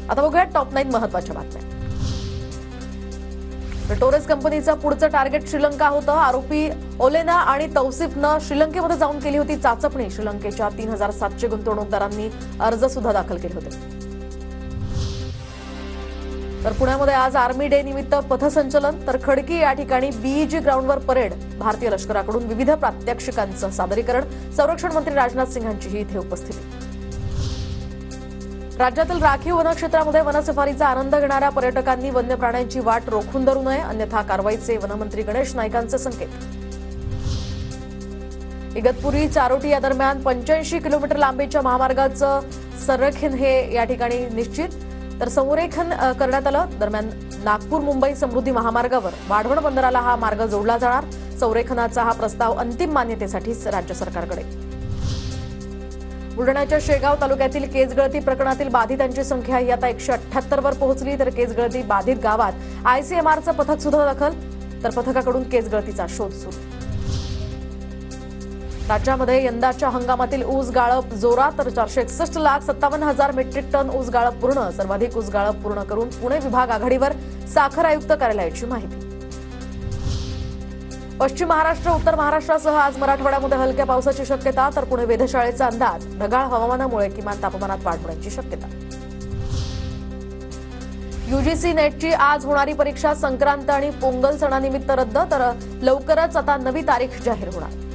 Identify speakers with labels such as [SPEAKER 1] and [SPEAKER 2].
[SPEAKER 1] आता बघूया टॉप 9 महत्त्वाच्या बातम्या। टोरेस कंपनीचं पुढचं टार्गेट श्रीलंका होतं। आरोपी ओलेना आणि तौसिफनं श्रीलंकेमध्ये जाऊन केली होती चाचपणी। श्रीलंकेच्या 3700 गुंतवणूकदारांनी अर्ज सुद्धा दाखल केले होते। तर पुण्यामध्ये आज आर्मी डे निमित्त पथसंचलन, तर खडकी या ठिकाणी बीईजी ग्राउंडवर परेड। भारतीय लष्कराकडून विविध प्रात्यक्षिकांचं सादरीकरण। संरक्षण मंत्री राजनाथ सिंह यांचीही इथे उपस्थिती। राज्यातील राखीव वनक्षेत्रामध्ये वनसफारीचा आनंद घेणाऱ्या पर्यटकांनी वन्य प्राण्यांची वाट रोखून धरू नये, अन्यथा कारवाईचे वनमंत्री गणेश नाईकांचे संकेत। इगतपुरी चारोटी या दरम्यान 85 किलोमीटर लांबीच्या महामार्गाचं संरेखन हे या ठिकाणी निश्चित, तर संरेखन करण्यात आलं। दरम्यान नागपूर मुंबई समृद्धी महामार्गावर वाढवण बंदराला हा मार्ग जोडला जाणार। संरेखनाचा हा प्रस्ताव अंतिम मान्यतेसाठी राज्य सरकारकडे। बुलढाण्याच्या शेगाव तालुक्यातील केजगळती प्रकरणातील बाधितांची संख्या ही आता 178 वर पोहोचली। तर केजगळती बाधित गावात आयसीएमआरचं पथक सुद्धा दाखल, तर पथकाकडून केजगळतीचा शोध सुरू। राज्यामध्ये यंदाच्या हंगामातील ऊस गाळप जोरात, तर 461,57,000 मेट्रिक टन ऊस गाळप पूर्ण। सर्वाधिक ऊस गाळप पूर्ण करून पुणे विभाग आघाडीवर, साखर आयुक्त कार्यालयाची माहिती। पश्चिम महाराष्ट्र, उत्तर महाराष्ट्रासह आज मराठवाड्यामध्ये हलक्या पावसाची शक्यता, तर पुणे वेधशाळेचा अंदाज ढगाळ हवामानामुळे किमान तापमानात वाढ होण्याची शक्यता। यूजीसी नेटची आज होणारी परीक्षा संक्रांत आणि पोंगल सणानिमित्त रद्द, तर लवकरच आता नवी तारीख जाहीर होणार।